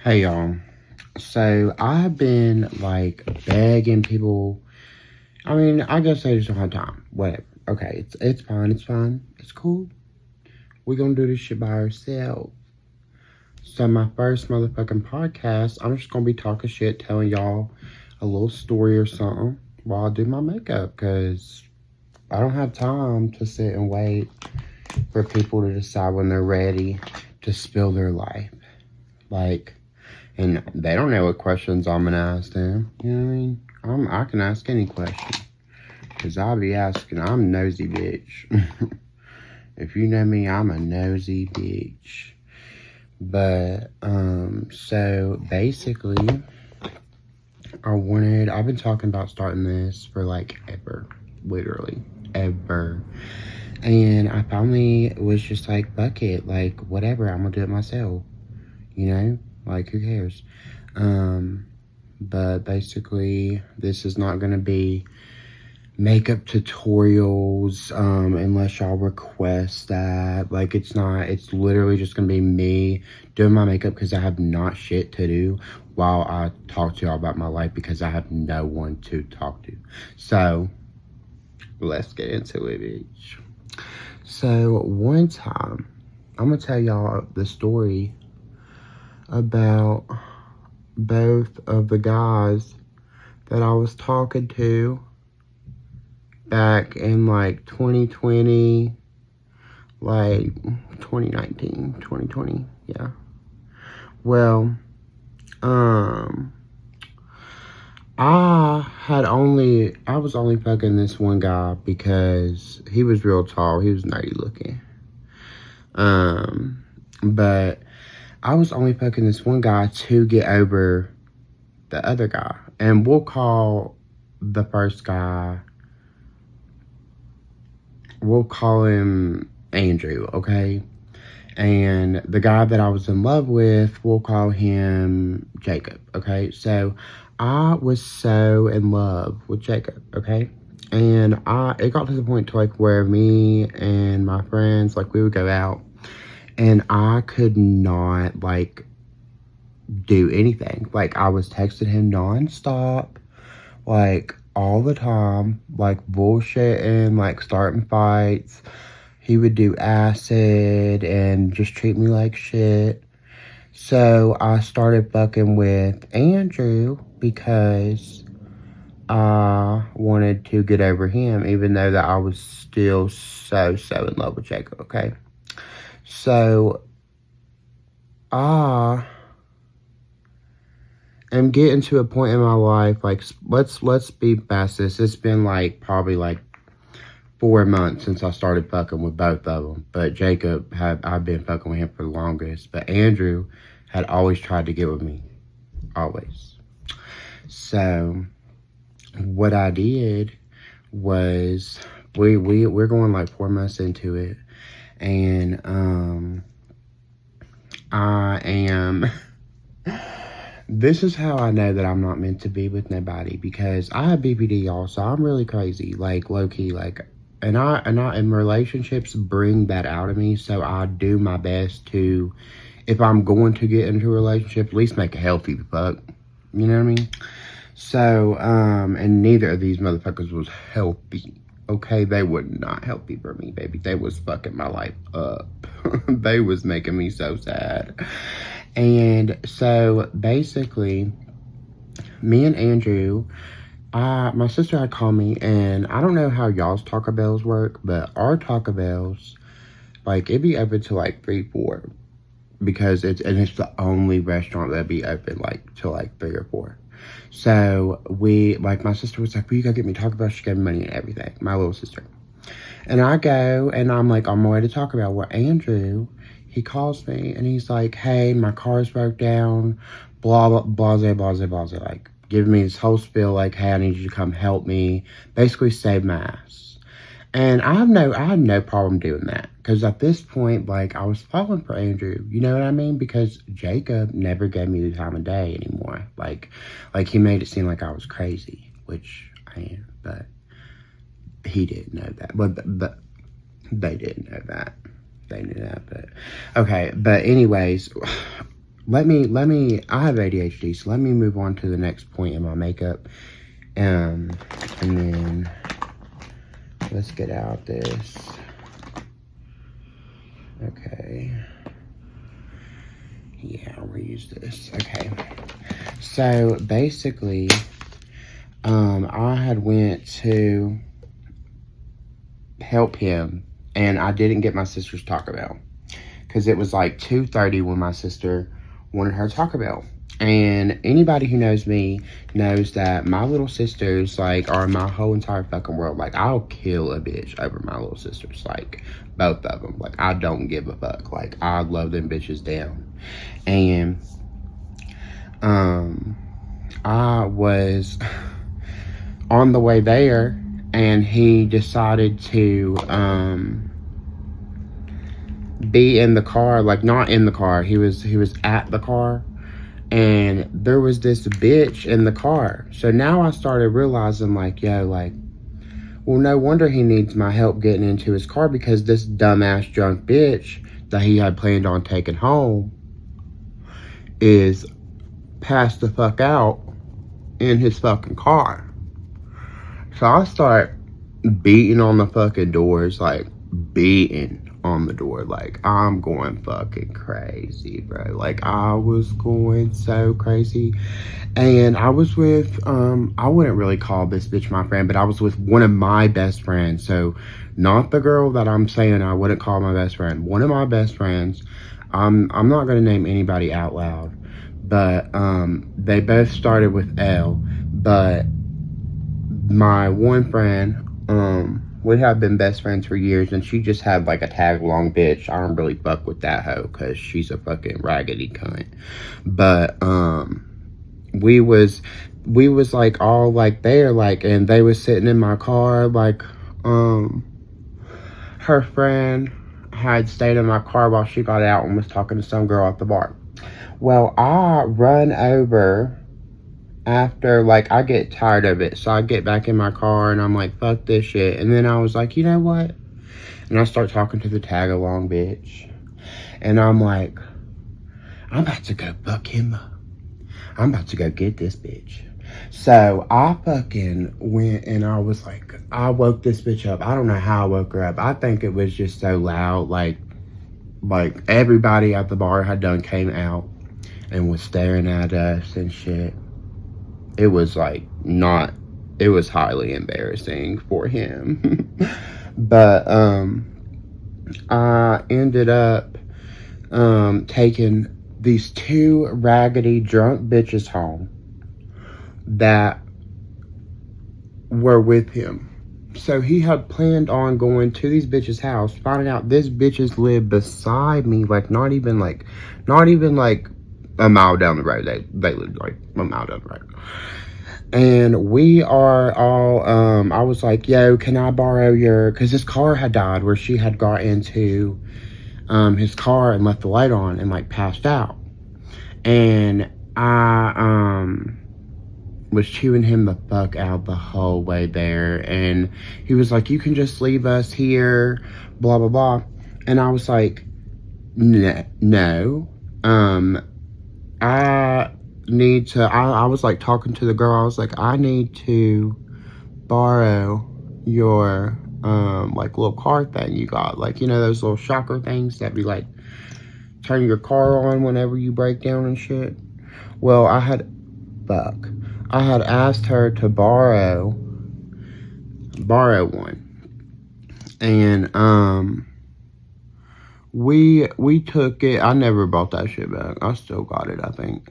Hey y'all. So I've been like begging people. I mean, I guess they just don't have time. Whatever. Okay, it's fine. It's fine. It's cool. We're gonna do this shit by ourselves. So my first motherfucking podcast, I'm just gonna be talking shit, telling y'all a little story or something while I do my makeup, cause I don't have time to sit and wait for people to decide when they're ready to spill their life. And they don't know what questions I'm gonna ask them. You know what I mean? I can ask any question. Because I'll be asking. I'm a nosy bitch. If you know me, I'm a nosy bitch. But, so basically, I've been talking about starting this for like ever. Literally. Ever. And I finally was just like, fuck it. Like, whatever. I'm gonna do it myself. You know? Like, who cares? But basically, this is not going to be makeup tutorials, unless y'all request that. Like, it's literally just going to be me doing my makeup because I have not shit to do while I talk to y'all about my life because I have no one to talk to. So, let's get into it, bitch. So, one time, I'm going to tell y'all the story about both of the guys that I was talking to back in like 2020, like 2019, 2020, yeah. Well, I was only fucking this one guy because he was real tall. He was nerdy looking. But I was only fucking this one guy to get over the other guy. And we'll call the first guy, we'll call him Andrew, okay? And the guy that I was in love with, we'll call him Jacob, okay? So I was so in love with Jacob, okay? And it got to the point to like where me and my friends, like we would go out and I could not like do anything. Like I was texting him nonstop, like all the time, like bullshitting, like starting fights. He would do acid and just treat me like shit. So I started fucking with Andrew because I wanted to get over him, even though that I was still so in love with Jacob, okay? So I am getting to a point in my life, like, let's be past this. It's been like probably like 4 months since I started fucking with both of them. But Jacob, I've been fucking with him for the longest. But Andrew had always tried to get with me. Always. So what I did was we're going like 4 months into it. And I am this is how I know that I'm not meant to be with nobody, because I have BPD, y'all, so I'm really crazy, like low-key, like, and I in relationships bring that out of me, so I do my best to, if I'm going to get into a relationship, at least make it healthy, fuck, you know what I mean? So, and neither of these motherfuckers was healthy, okay? They were not healthy for me, baby. They was fucking my life up. They was making me so sad. And so basically, me and Andrew, my sister had called me, and I don't know how y'all's Taco Bells work, but our Taco Bells, like, it'd be open till like 3, 4, because it's the only restaurant that'd be open like till like 3 or 4. So my sister was like, well, you gotta get me Taco Bell. She gave me money and everything, my little sister. And I go, and I'm like, on my way to Taco Bell. Well, Andrew, he calls me, and he's like, hey, my car's broke down, blah, blah, blase, like, giving me this whole spiel, like, hey, I need you to come help me, basically save my ass. And I had no problem doing that, because at this point, like, I was falling for Andrew, you know what I mean? Because Jacob never gave me the time of day anymore. Like he made it seem like I was crazy, which I am, but he didn't know that. But they didn't know that. They knew that, but okay. But anyways, I have ADHD, so let me move on to the next point in my makeup. And then let's get out this. Okay. Yeah, I'll reuse this. Okay. So basically, I had went to help him, and I didn't get my sister's Taco Bell because it was like 2:30 when my sister wanted her Taco Bell. And anybody who knows me knows that my little sisters, like, are my whole entire fucking world. Like, I'll kill a bitch over my little sisters. Like, both of them. Like, I don't give a fuck. Like, I love them bitches down. And, I was on the way there, and he decided to, be in the car. Like, not in the car. He was at the car. And there was this bitch in the car. So now I started realizing, like, yo, like, well, no wonder he needs my help getting into his car, because this dumbass drunk bitch that he had planned on taking home is passed the fuck out in his fucking car. So I start beating on the fucking doors, like, beating on the door. Like, I'm going fucking crazy, bro. Like, I was going so crazy. And I was with, I wouldn't really call this bitch my friend, but I was with one of my best friends. So, not the girl that I'm saying I wouldn't call my best friend. One of my best friends. I'm not going to name anybody out loud, but they both started with L. But my one friend, we have been best friends for years, and she just had like a tag along bitch. I don't really fuck with that hoe because she's a fucking raggedy cunt. But we was like all like there, like, and they was sitting in my car, like, her friend had stayed in my car while she got out and was talking to some girl at the bar. Well, I run over after, like, I get tired of it. So I get back in my car and I'm like, fuck this shit. And then I was like, you know what? And I start talking to the tag along bitch. And I'm like, I'm about to go fuck him up. I'm about to go get this bitch. So I fucking went and I was like, I woke this bitch up. I don't know how I woke her up. I think it was just so loud. Like everybody at the bar had done came out and was staring at us and shit. It was like not, it was highly embarrassing for him. But I ended up taking these two raggedy drunk bitches home that were with him. So he had planned on going to these bitches' house, finding out this bitches live beside me, like not even like a mile down the road. They lived like a mile down the road. And we are all, I was like, yo, can I borrow your, because his car had died, where she had got into his car and left the light on and like passed out. And I was chewing him the fuck out the whole way there. And he was like, you can just leave us here, blah, blah, blah. And I was like, no. I need to, I was like talking to the girl. I was like, I need to borrow your like little car thing you got, like, you know, those little shocker things that be like turn your car on whenever you break down and shit. Well, I had asked her to borrow one, and we took it. I never bought that shit back. I still got it, I think.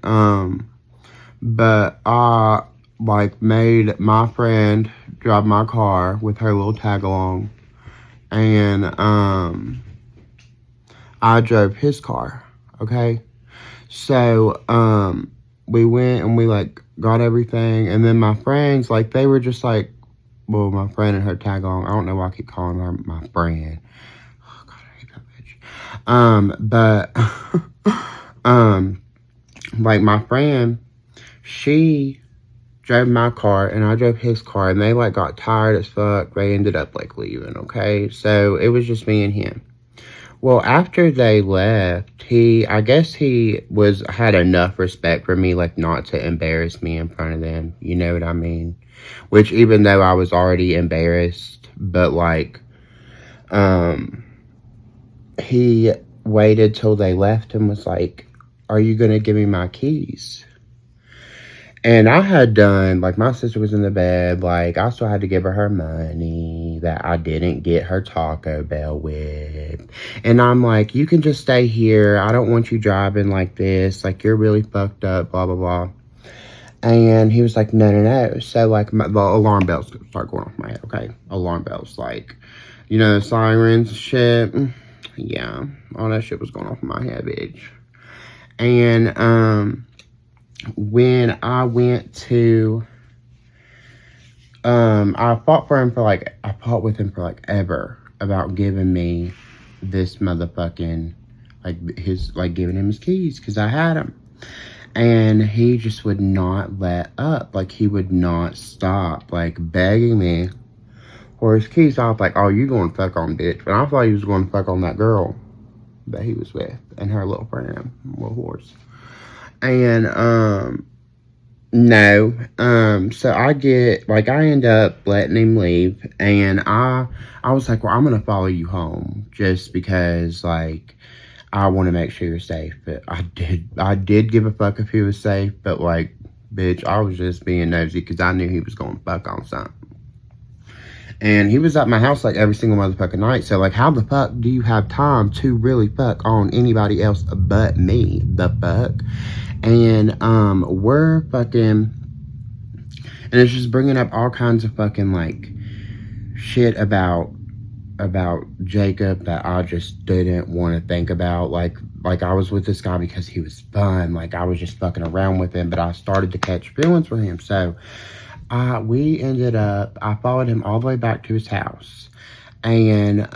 But I like made my friend drive my car with her little tag along, and I drove his car. Okay, so we went and we like got everything, and then my friends, like, they were just like, well, my friend and her tag along. I don't know why I keep calling her my friend. Oh God, I hate that bitch. But like my friend, she drove my car and I drove his car, and they like got tired as fuck. They ended up like leaving. Okay, so it was just me and him. Well, after they left, I guess he had enough respect for me, like, not to embarrass me in front of them. You know what I mean? Which, even though I was already embarrassed, but, like, um, he waited till they left and was like, "Are you gonna give me my keys?" And I had done, like, my sister was in the bed, like, I still had to give her money that I didn't get her Taco Bell with. And I'm like, you can just stay here. I don't want you driving like this. Like, you're really fucked up, blah, blah, blah. And he was like, no, no, no. So, like, the alarm bells start going off my head, okay? Alarm bells, like, you know, the sirens and shit. Yeah, all that shit was going off in my head, bitch. And, when I went to, I fought with him for, like, ever about giving me this motherfucking, giving him his keys, because I had them. And he just would not let up. Like, he would not stop, like, begging me for his keys. I was like, oh, you going to fuck on, bitch. And I thought he was going to fuck on that girl that he was with and her little friend, little horse. And, no. So I end up letting him leave, and I was like, well, I'm gonna follow you home just because, like, I want to make sure you're safe. But I did give a fuck if he was safe, but, like, bitch, I was just being nosy because I knew he was gonna fuck on something. And he was at my house, like, every single motherfucking night. So, like, how the fuck do you have time to really fuck on anybody else but me? The fuck? And, we're fucking, and it's just bringing up all kinds of fucking, like, shit about Jacob that I just didn't want to think about. Like, I was with this guy because he was fun. Like, I was just fucking around with him, but I started to catch feelings for him. So, I followed him all the way back to his house. And,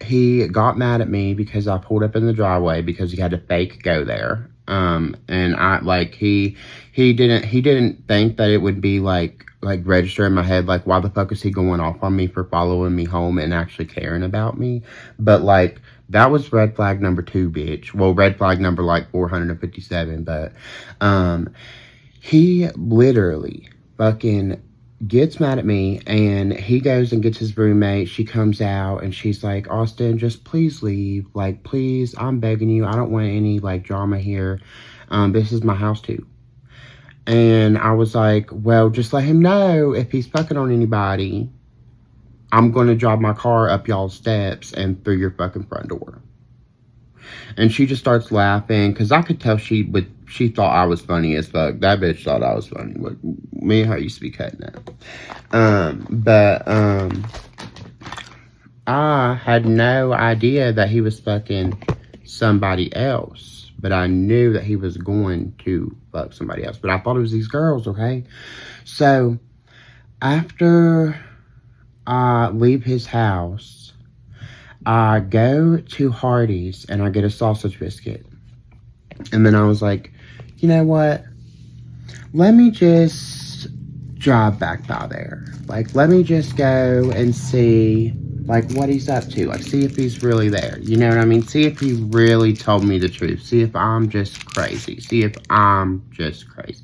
he got mad at me because I pulled up in the driveway because he had to fake go there. And he didn't think that it would be like register in my head, like, why the fuck is he going off on me for following me home and actually caring about me? But, like, that was red flag number 2, bitch. Well, red flag number, like, 457, but, he literally fucking gets mad at me, and he goes and gets his roommate. She comes out, and she's like, Austin, just please leave. Like, please, I'm begging you. I don't want any, like, drama here. This is my house, too. And I was like, well, just let him know if he's fucking on anybody, I'm going to drive my car up y'all's steps and through your fucking front door. And she just starts laughing, because I could tell she thought I was funny as fuck. That bitch thought I was funny. Like, me and her used to be cutting up. I had no idea that he was fucking somebody else. But I knew that he was going to fuck somebody else. But I thought it was these girls, okay? So, after I leave his house, I go to Hardee's and I get a sausage biscuit. And then I was like, you know what? Let me just drive back by there. Like, let me just go and see, like, what he's up to. Like, see if he's really there. You know what I mean? See if he really told me the truth. See if I'm just crazy. See if I'm just crazy.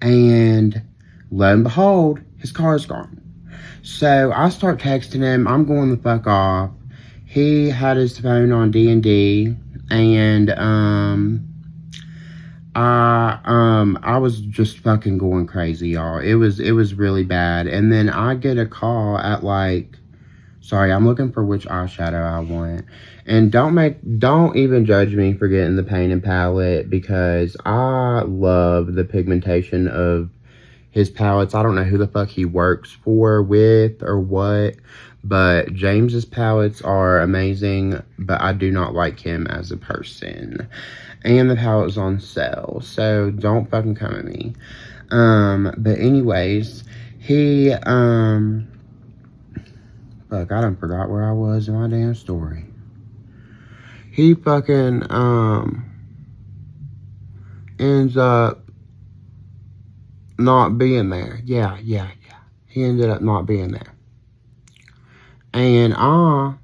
And lo and behold, his car's gone. So I start texting him. I'm going the fuck off. He had his phone on D&D, and I was just fucking going crazy, y'all. It was really bad. And then I get a call at, like, sorry, I'm looking for which eyeshadow I want. And don't even judge me for getting the painted palette, because I love the pigmentation of his palettes. I don't know who the fuck he works with or what, but James's palettes are amazing, but I do not like him as a person. And the palette was on sale, so don't fucking come at me. But anyways, he, fuck, I done forgot where I was in my damn story. He fucking, ends up not being there. Yeah. He ended up not being there. And I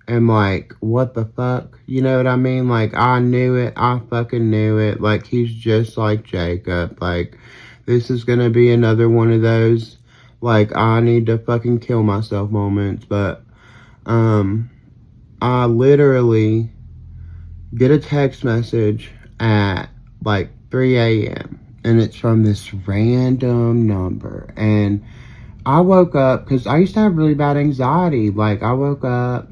am like, what the fuck? You know what I mean? Like, I knew it. I fucking knew it. Like, he's just like Jacob. Like, this is gonna be another one of those, like, I need to fucking kill myself moments. But, I literally get a text message at, like, 3 a.m. And it's from this random number. And I woke up, because I used to have really bad anxiety. Like, I woke up,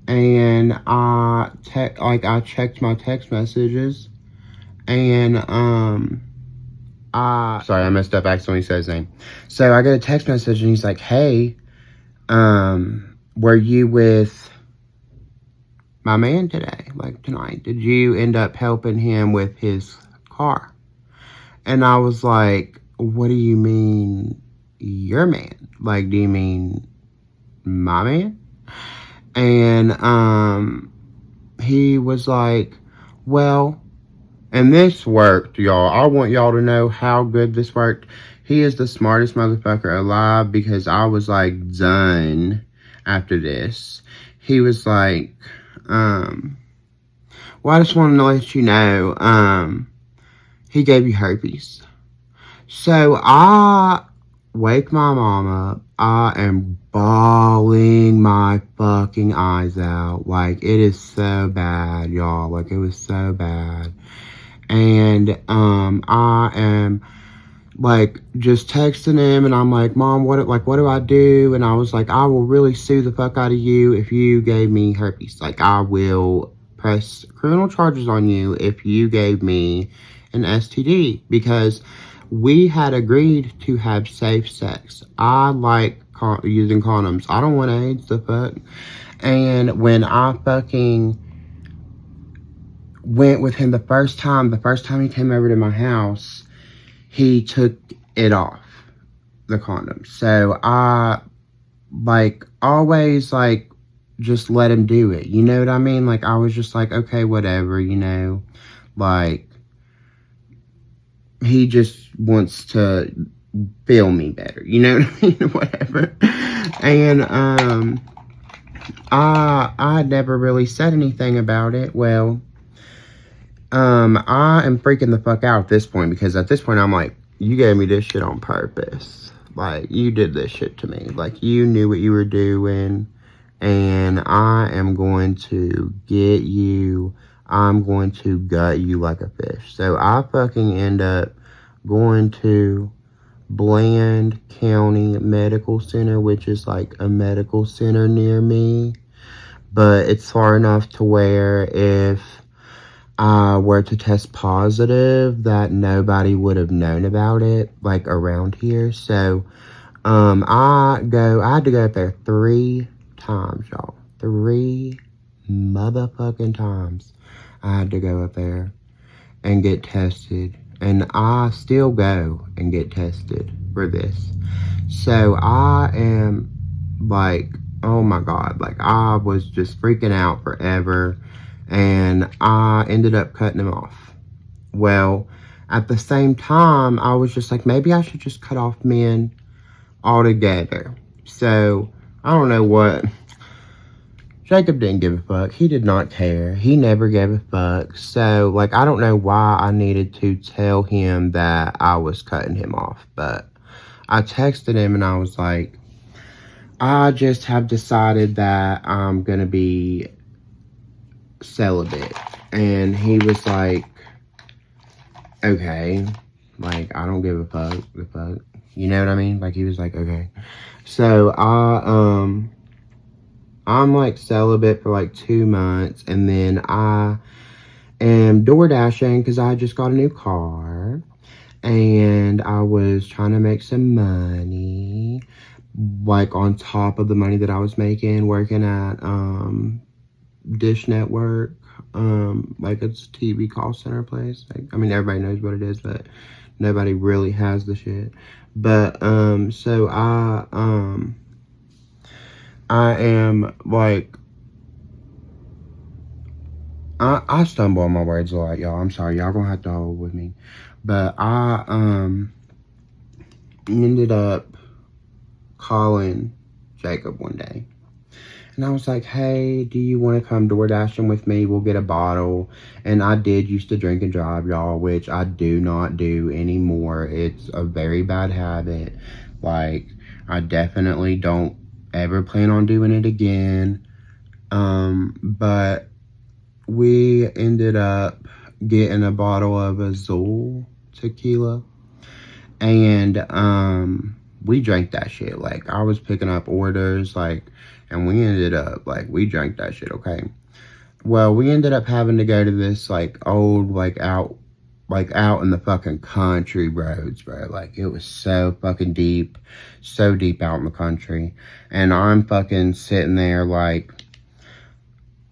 and I checked my text messages, and sorry, I messed up. I accidentally said his name. So I get a text message, and he's like, "Hey, were you with my man today? Like, tonight? Did you end up helping him with his car?" And I was like, "What do you mean, your man? Like, do you mean my man?" And he was like, "Well," and this worked, y'all. I want y'all to know how good this worked. He is the smartest motherfucker alive, because I was like done after this. He was like, well, I just wanted to let you know, he gave you herpes. So I wake my mom up. I am bawling my fucking eyes out. Like, it is so bad, y'all. Like, it was so bad. And I am like just texting him, and I'm like, "Mom, what do I do?" And I was like, "I will really sue the fuck out of you if you gave me herpes. Like, I will press criminal charges on you if you gave me an STD, because we had agreed to have safe sex. I like using condoms. I don't want AIDS, the fuck." And when I fucking went with him the first time he came over to my house, he took it off, the condom. So I, like, always, like, just let him do it. You know what I mean? Like, I was just like, okay, whatever, you know? Like, he just wants to feel me better. You know what I mean? Whatever. And, I never really said anything about it. Well, I am freaking the fuck out at this point, because at this point I'm like, you gave me this shit on purpose. Like, you did this shit to me. Like, you knew what you were doing, and I am going to get you. I'm going to gut you like a fish. So I fucking end up going to Bland County Medical Center, which is like a medical center near me, but it's far enough to where if I were to test positive, that nobody would have known about it, like, around here. So, I had to go up there 3 times, y'all. 3 motherfucking times I had to go up there and get tested. And I still go and get tested for this. So, I am, like, oh my God. Like, I was just freaking out forever. And I ended up cutting him off. Well, at the same time, I was just like, maybe I should just cut off men altogether. So, I don't know what. Jacob didn't give a fuck. He did not care. He never gave a fuck. So, like, I don't know why I needed to tell him that I was cutting him off. But I texted him, and I was like, I just have decided that I'm going to be celibate. And he was like, okay, like, I don't give a fuck, the fuck, you know what I mean? Like, he was like, okay. So I'm like celibate for like 2 months, and then I am door dashing because I just got a new car, and I was trying to make some money, like, on top of the money that I was making working at Dish Network. Like, it's a TV call center place. Like, I mean, everybody knows what it is, but nobody really has the shit. But so I am like, I stumble on my words a lot, y'all. I'm sorry, y'all gonna have to hold with me. But I ended up calling Jacob one day. And I was like, hey, do you want to come door dashing with me? We'll get a bottle. And I did used to drink and drive, y'all, which I do not do anymore. It's a very bad habit. Like, I definitely don't ever plan on doing it again. But we ended up getting a bottle of Azul tequila. And we drank that shit. Like, I was picking up orders, like, and we ended up, like, we drank that shit, okay? Well, we ended up having to go to this, like, old, out in the fucking country roads, bro. Like, it was so fucking deep, so deep out in the country. And I'm fucking sitting there, like,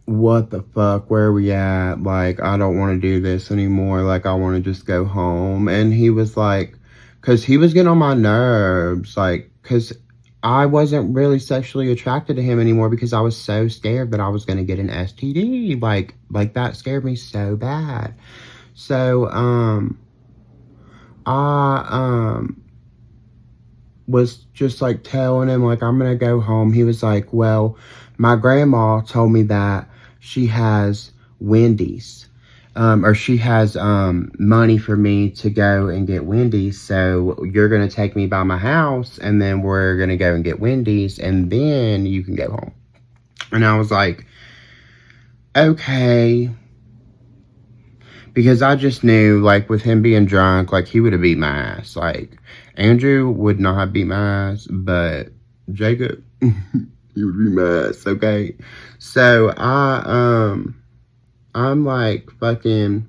what the fuck, where are we at? Like, I don't want to do this anymore. Like, I want to just go home. And he was like, because he was getting on my nerves, like, because I wasn't really sexually attracted to him anymore because I was so scared that I was going to get an STD. Like that scared me so bad. So, I, was just, like, telling him, like, I'm going to go home. He was like, well, my grandma told me that she has Wendy's. Or she has money for me to go and get Wendy's. So you're going to take me by my house and then we're going to go and get Wendy's and then you can go home. And I was like, okay. Because I just knew, like, with him being drunk, like, he would have beat my ass. Like, Andrew would not have beat my ass, but Jacob, he would beat my ass, okay? So I'm like, fucking,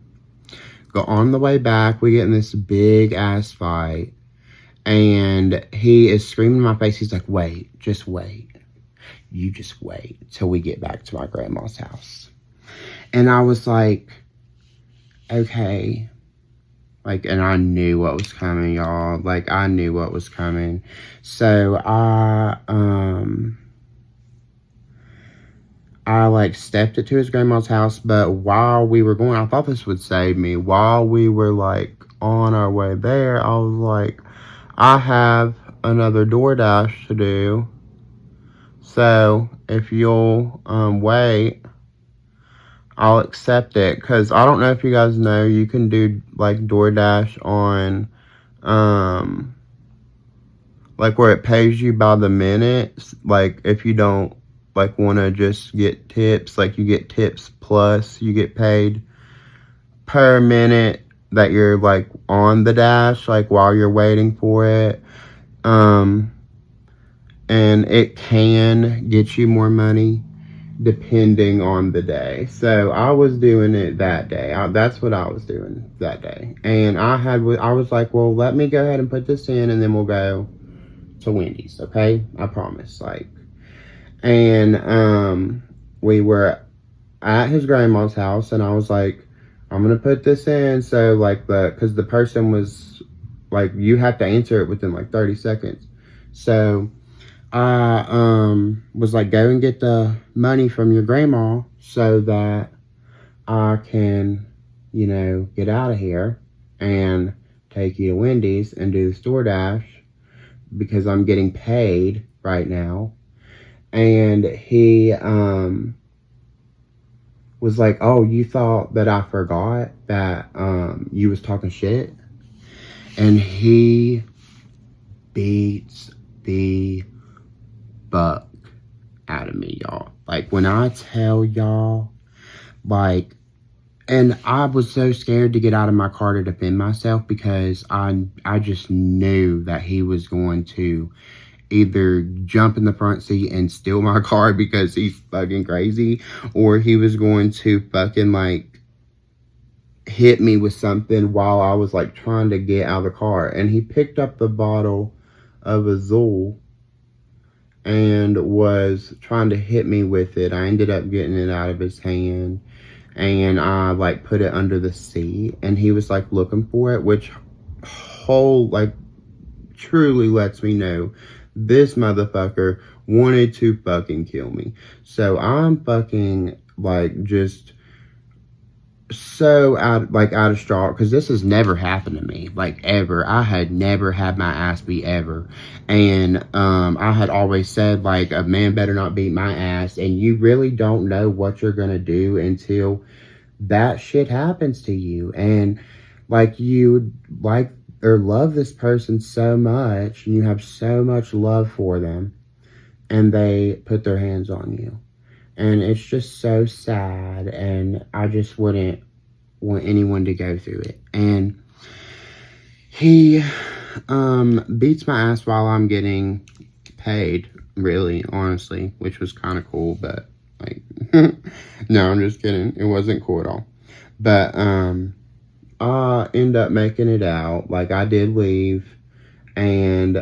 go on the way back. We get in this big ass fight. And he is screaming in my face. He's like, wait, just wait. You just wait till we get back to my grandma's house. And I was like, okay. Like, and I knew what was coming, y'all. Like, I knew what was coming. So I like stepped it to his grandma's house, but while we were going, I thought this would save me. While we were like on our way there, I was like, I have another DoorDash to do. So if you'll wait, I'll accept it. Cause I don't know if you guys know, you can do like DoorDash on like where it pays you by the minute. Like if you don't like want to just get tips, like you get tips plus you get paid per minute that you're like on the dash, like while you're waiting for it. And it can get you more money depending on the day. So I was doing it that day. That's what I was doing that day. And I was like, well, let me go ahead and put this in and then we'll go to Wendy's, okay? I promise. Like, and we were at his grandma's house and I was like, I'm gonna put this in. So like because the person was like, you have to answer it within like 30 seconds. So I was like, go and get the money from your grandma so that I can, you know, get out of here and take you to Wendy's and do the DoorDash because I'm getting paid right now. And he was like, oh, you thought that I forgot that you was talking shit? And he beats the fuck out of me, y'all. Like, when I tell y'all, like, and I was so scared to get out of my car to defend myself because I just knew that he was going to either jump in the front seat and steal my car because he's fucking crazy, or he was going to fucking like hit me with something while I was like trying to get out of the car. And he picked up the bottle of Azul and was trying to hit me with it. I ended up getting it out of his hand and I like put it under the seat and he was like looking for it, which truly lets me know this motherfucker wanted to fucking kill me. So I'm fucking like just so out of straw, because this has never happened to me, like, ever. I had never had my ass beat ever. And I had always said, like, a man better not beat my ass. And you really don't know what you're gonna do until that shit happens to you. And like, you like or love this person so much, and you have so much love for them, and they put their hands on you. And it's just so sad, and I just wouldn't want anyone to go through it. And he beats my ass while I'm getting paid, really, honestly, which was kind of cool, but like, no, I'm just kidding. It wasn't cool at all. But I end up making it out. Like, I did leave, and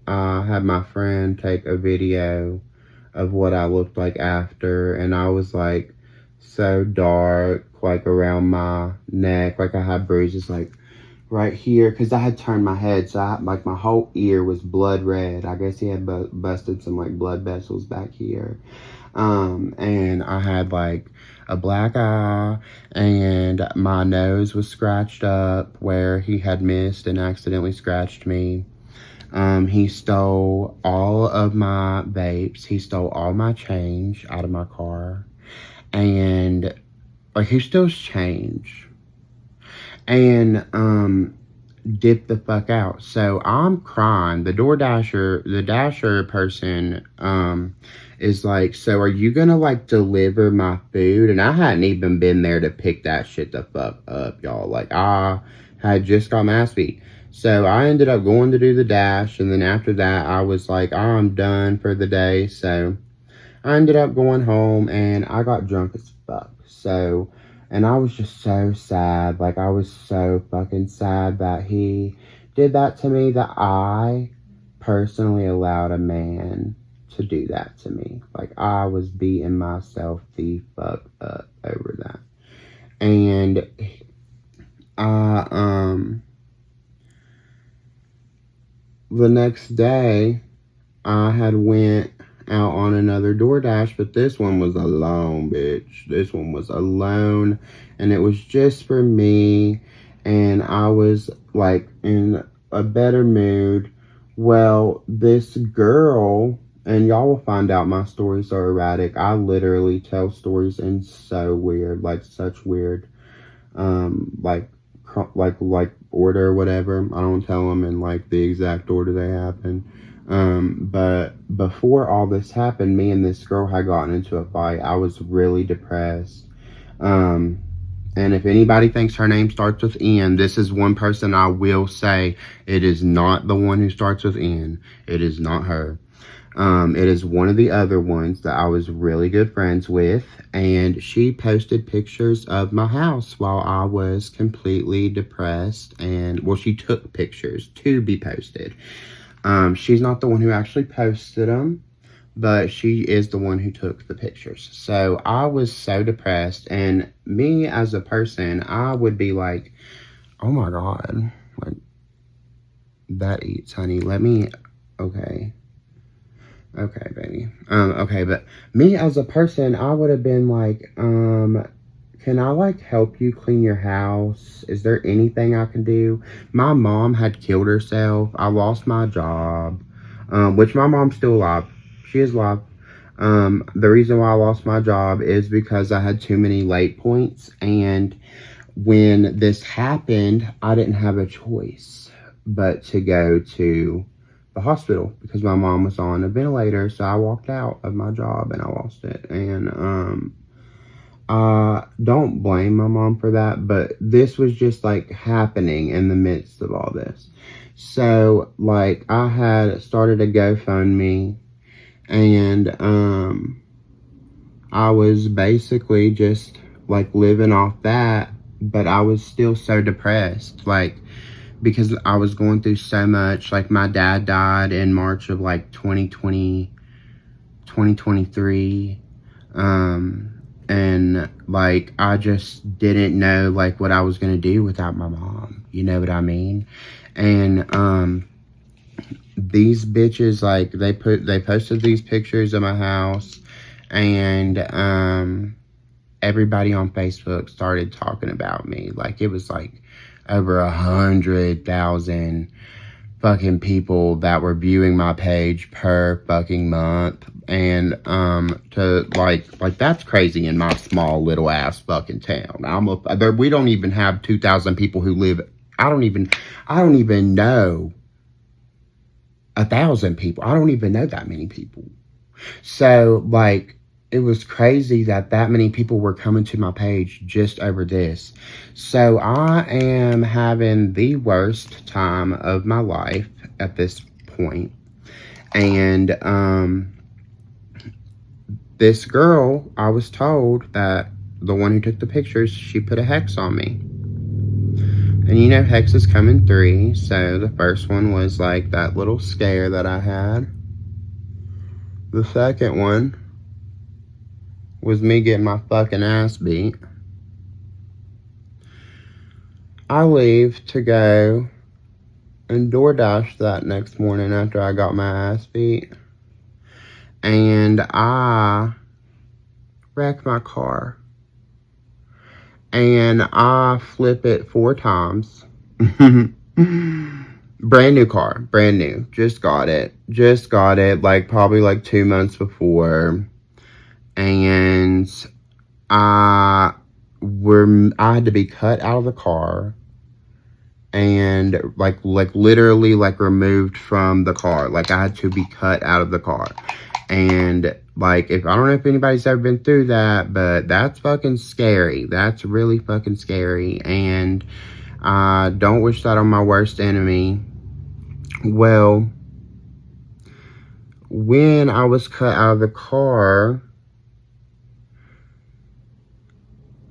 I had my friend take a video of what I looked like after, and I was like so dark, like around my neck, like I had bruises like right here, because I had turned my head, so like my whole ear was blood red. I guess he had busted some like blood vessels back here. And I had like a black eye, and my nose was scratched up where he had missed and accidentally scratched me. He stole all of my vapes. He stole all my change out of my car. And like, he steals change. And dipped the fuck out. So I'm crying. The dasher person is like, so are you gonna like deliver my food? And I hadn't even been there to pick that shit the fuck up, y'all. Like, I had just got my ass beat. So I ended up going to do the dash, and then after that I was like, I'm done for the day. So I ended up going home, and I got drunk as fuck. So, and I was just so sad. Like, I was so fucking sad that he did that to me, that I personally allowed a man to do that to me. Like, I was beating myself the fuck up over that. And the next day I had went out on another DoorDash, but this one was alone, bitch. This one was alone, and it was just for me, and I was like in a better mood. Well, this girl, and y'all will find out my stories are erratic. I literally tell stories in so weird, like such weird, like order or whatever. I don't tell them in like the exact order they happen. But before all this happened, me and this girl had gotten into a fight. I was really depressed. And if anybody thinks her name starts with N, this is one person I will say, it is not the one who starts with N. It is not her. It is one of the other ones that I was really good friends with, and she posted pictures of my house while I was completely depressed, and, well, she took pictures to be posted. She's not the one who actually posted them, but she is the one who took the pictures. So I was so depressed, and me as a person, I would be like, oh my God, like, that eats, honey. Let me, okay. Okay, baby. Okay, but me as a person, I would have been like, can I like help you clean your house? Is there anything I can do? My mom had killed herself. I lost my job, which my mom's still alive. She is alive. The reason why I lost my job is because I had too many late points, and when this happened, I didn't have a choice but to go to the hospital because my mom was on a ventilator. So I walked out of my job and I lost it. And I don't blame my mom for that, but this was just like happening in the midst of all this. So like, I had started a GoFundMe, and I was basically just like living off that, but I was still so depressed, like, because I was going through so much. Like, my dad died in March of like 2023. And like, I just didn't know like what I was going to do without my mom. You know what I mean? And, these bitches, like, they posted these pictures of my house, and, everybody on Facebook started talking about me. Like, it was like over 100,000 fucking people that were viewing my page per fucking month. And to like that's crazy in my small little ass fucking town. We don't even have 2,000 people who live. I don't even know 1,000 people. I don't even know that many people. So like, it was crazy that many people were coming to my page just over this. So I am having the worst time of my life at this point. And this girl, I was told that the one who took the pictures, she put a HEX on me. And you know, hexes come in 3. So the first one was like that little scare that I had. The second one was me getting my fucking ass beat. I leave to go and DoorDash that next morning after I got my ass beat. And I wreck my car. And I flip it 4 times. Brand new car. Brand new. Just got it. Like, probably like 2 months before. And I had to be cut out of the car. And like literally like removed from the car. Like, I had to be cut out of the car. And like, I don't know if anybody's ever been through that, but that's fucking scary. That's really fucking scary. And I don't wish that on my worst enemy. Well, when I was cut out of the car,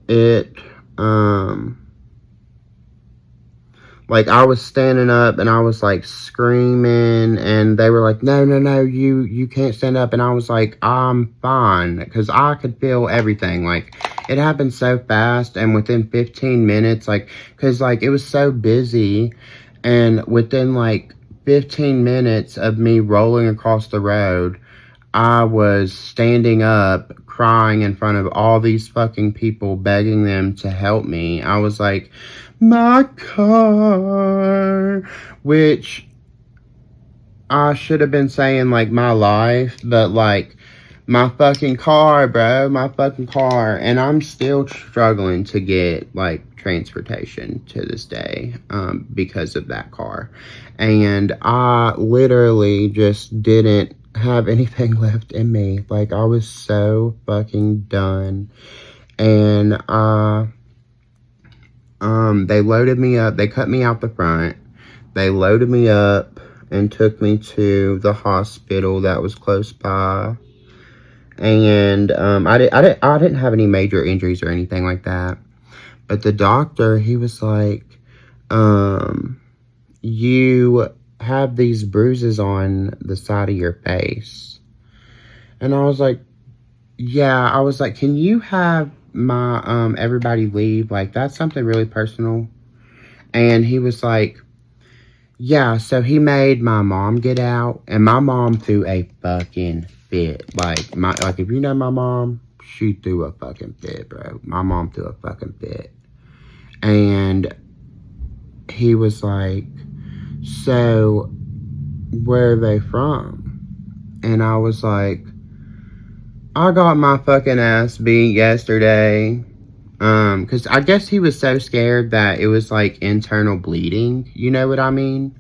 it like, I was standing up and I was like screaming, and they were like, no, you can't stand up. And I was like, I'm fine, because I could feel everything. Like, it happened so fast, and within 15 minutes, like, because like, it was so busy, and within like 15 minutes of me rolling across the road, I was standing up crying in front of all these fucking people, begging them to help me. I was like, my car, which I should have been saying like my life, but like, my fucking car, bro, my fucking car. And I'm still struggling to get like transportation to this day because of that car. And I literally just didn't have anything left in me. Like, I was so fucking done. And they loaded me up. They cut me out the front. They loaded me up and took me to the hospital that was close by. And I didn't have any major injuries or anything like that. But the doctor, he was like, you have these bruises on the side of your face. And I was like, yeah. I was like, can you have my everybody leave? Like, that's something really personal. And he was like, yeah. So he made my mom get out, and my mom threw a fucking fit. Like, if you know my mom, she threw a fucking fit, bro. My mom threw a fucking fit. And he was like, so where are they from? And I was like, I got my fucking ass beat yesterday. Because I guess he was so scared that it was like internal bleeding. You know what I mean?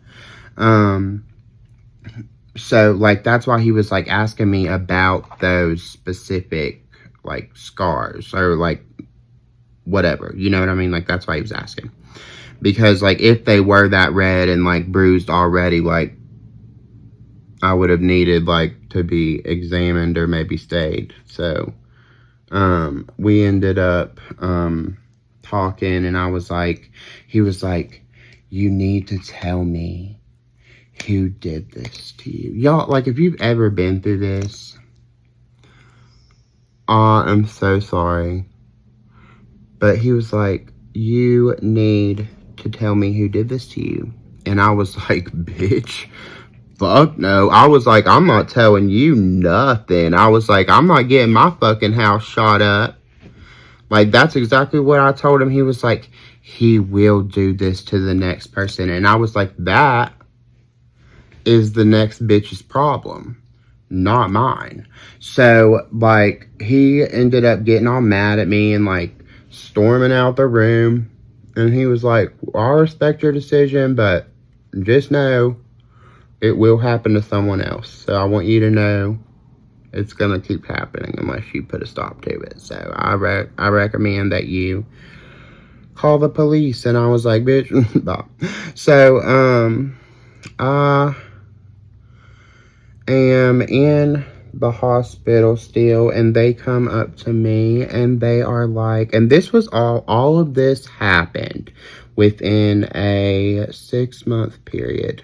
So like, that's why he was like asking me about those specific like scars or like whatever. You know what I mean? Like, that's why he was asking. Because like, if they were that red and like bruised already, like, I would have needed like to be examined or maybe stayed. So we ended up talking, and I was like, he was like, you need to tell me who did this to you. Y'all, like, if you've ever been through this, I'm so sorry. But he was like, you need to tell me who did this to you. And I was like, bitch, fuck no. I was like, I'm not telling you nothing. I was like, I'm not getting my fucking house shot up. Like, that's exactly what I told him. He was like, he will do this to the next person. And I was like, that is the next bitch's problem, not mine. So, like, he ended up getting all mad at me and, like, storming out the room. And he was like, I respect your decision, but just know it will happen to someone else. So I want you to know it's going to keep happening unless you put a stop to it. So I recommend that you call the police. And I was like, bitch, bye. So, I am in the hospital still, and they come up to me and they are like, and this was all of this happened within a 6-month period.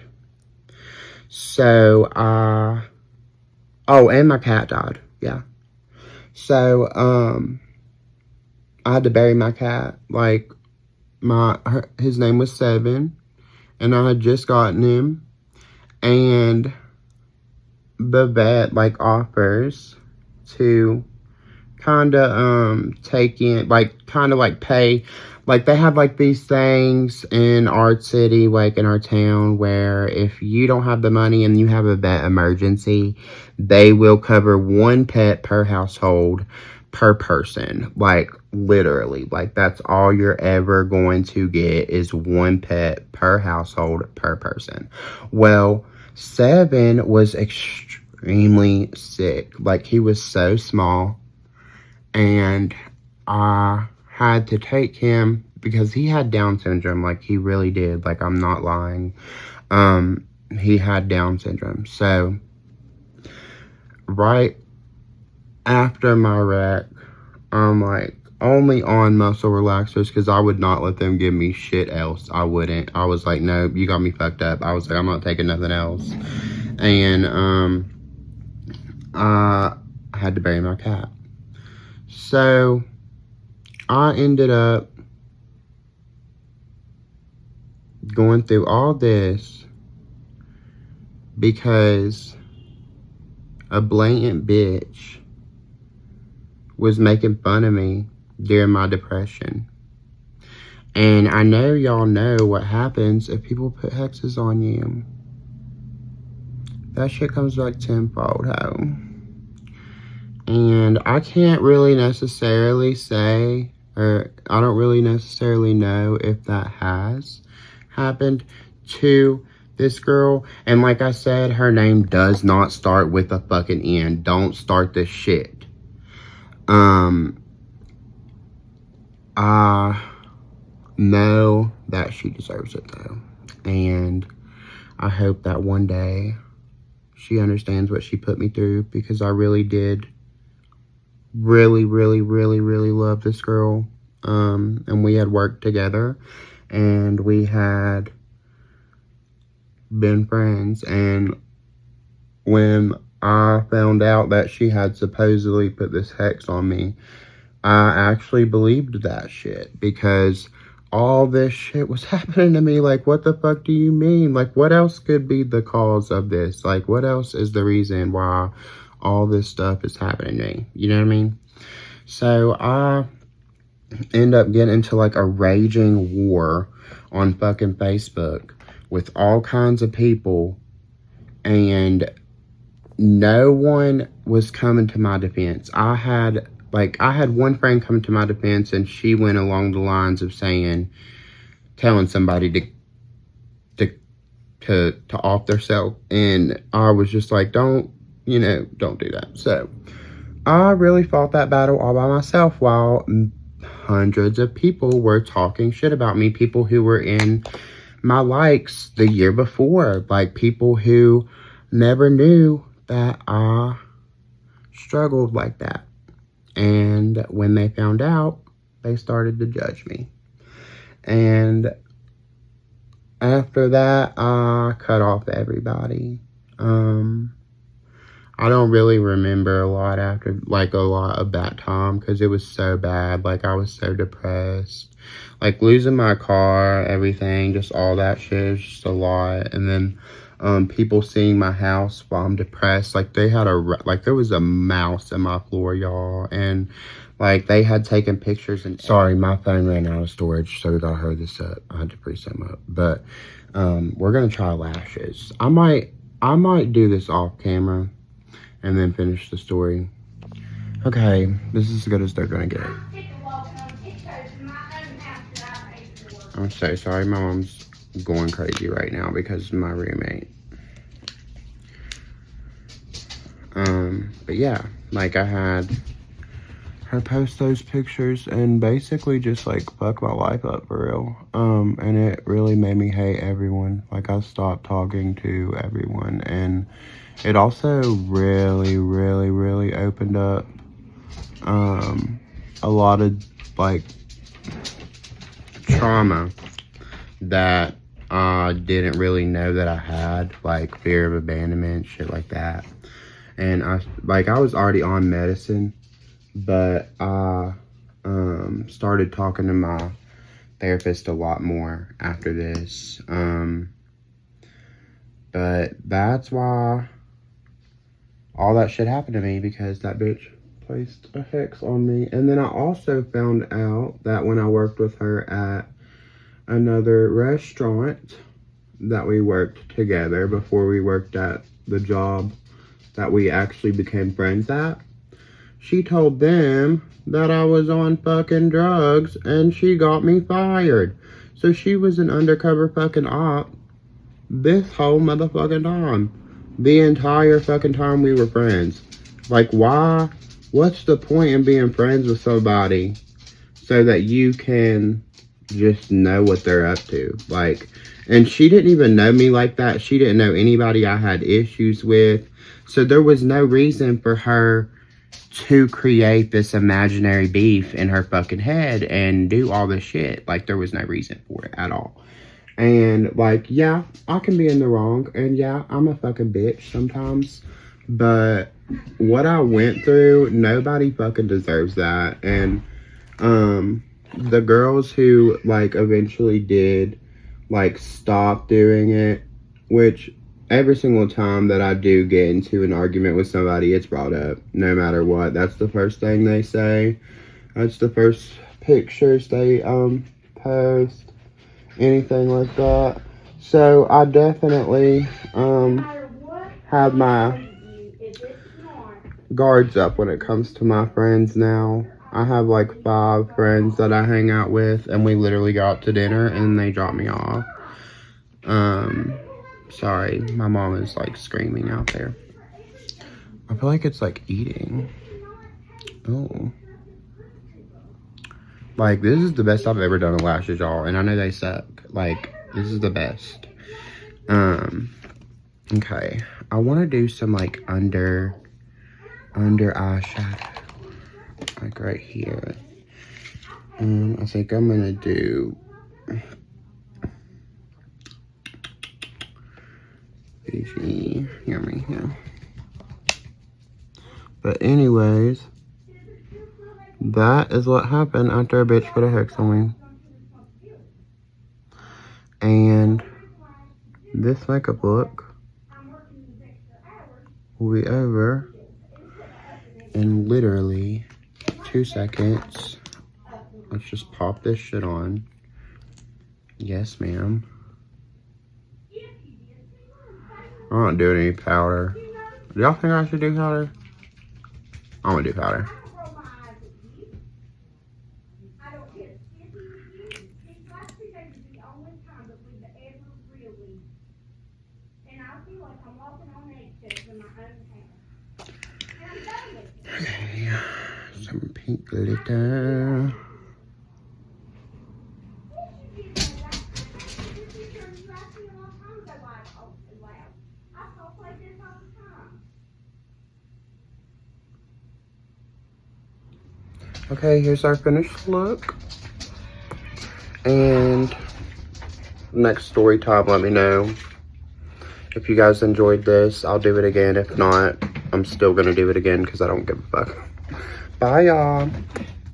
So, oh, and my cat died. Yeah. So, I had to bury my cat. Like, his name was Seven, and I had just gotten him, and the vet, like, offers to kind of, take in, like, kind of, like, pay. Like, they have, like, these things in our city, like, in our town, where if you don't have the money and you have a vet emergency, they will cover one pet per household per person. Like, literally. Like, that's all you're ever going to get is one pet per household per person. Well, Seven was extremely sick. Like, he was so small, and I had to take him because he had Down syndrome. Like, he really did. Like, I'm not lying. He had Down syndrome. So, right after my wreck, I'm like, only on muscle relaxers, because I would not let them give me shit else. I wouldn't. I was like, no, you got me fucked up. I was like, I'm not taking nothing else. And I had to bury my cat. So I ended up going through all this because a blatant bitch was making fun of me during my depression. And I know y'all know what happens if people put hexes on you. That shit comes back tenfold, ho. And I can't really necessarily say, or I don't really necessarily know if that has happened to this girl. And like I said, her name does not start with a fucking N. Don't start this shit. I know that she deserves it, though. And I hope that one day she understands what she put me through, because I really did really love this girl. And we had worked together, and we had been friends. And when I found out that she had supposedly put this hex on me, I actually believed that shit, because all this shit was happening to me. Like, what the fuck do you mean? Like, what else could be the cause of this? Like, what else is the reason why all this stuff is happening to me? You know what I mean? So I end up getting into like a raging war on fucking Facebook with all kinds of people, and no one was coming to my defense. I had one friend come to my defense, and she went along the lines of telling somebody to off themselves. And I was just like, don't do that. So I really fought that battle all by myself, while hundreds of people were talking shit about me. People who were in my likes the year before, like people who never knew that I struggled like that. And when they found out, they started to judge me. And after that, I cut off everybody. I don't really remember a lot of that time, because it was so bad. Like, I was so depressed. Like, losing my car, everything, just all that shit is just a lot. And then people seeing my house while I'm depressed. Like, there was a mouse in my floor, y'all. And Like, they had taken pictures and... Sorry, my phone ran out of storage, so we gotta hurry this up. I had to preset them up. But, we're gonna try lashes. I might do this off camera and then finish the story. Okay, this is as good as they're gonna get. I'm so sorry, my mom's going crazy right now because of my roommate. But yeah, like, I had her post those pictures and basically just like fuck my life up for real. And it really made me hate everyone. Like, I stopped talking to everyone, and it also really opened up a lot of like trauma that I didn't really know that I had, like fear of abandonment, shit like that. And I was already on medicine, but I started talking to my therapist a lot more after this. But that's why all that shit happened to me, because that bitch placed a HEX on me. And then I also found out that when I worked with her at another restaurant that we worked together before we worked at the job that we actually became friends at, she told them that I was on fucking drugs and she got me fired. So she was an undercover fucking op this whole motherfucking time. The entire fucking time we were friends. Like, why? What's the point in being friends with somebody so that you can just know what they're up to? Like, and she didn't even know me like that. She didn't know anybody I had issues with. So there was no reason for her to create this imaginary beef in her fucking head and do all this shit. Like, there was no reason for it at all. And, like, yeah, I can be in the wrong. And, yeah, I'm a fucking bitch sometimes. But what I went through, nobody fucking deserves that. And, the girls who, like, eventually did, like, stop doing it, which every single time that I do get into an argument with somebody, it's brought up, no matter what. That's the first thing they say. That's the first pictures they, post. Anything like that. So, I definitely, have my guards up when it comes to my friends now. I have like 5 friends that I hang out with, and we literally go out to dinner and they drop me off. Sorry, my mom is like screaming out there. I feel like it's like eating. Oh. Like, this is the best I've ever done with lashes, y'all, and I know they suck. Like, this is the best. Okay. I want to do some like under eyeshadow. Like right here. I think I'm gonna do yummy, yeah. But anyways, that is what happened after a bitch put a HEX on me. And this makeup look will be over in literally 2 seconds. Let's just pop this shit on. Yes, ma'am. I'm not doing any powder. Do y'all think I should do powder? I'm gonna do powder. Okay, some pink glitter. Okay, here's our finished look. And next story time, let me know. If you guys enjoyed this, I'll do it again. If not, I'm still gonna do it again because I don't give a fuck. Bye, y'all.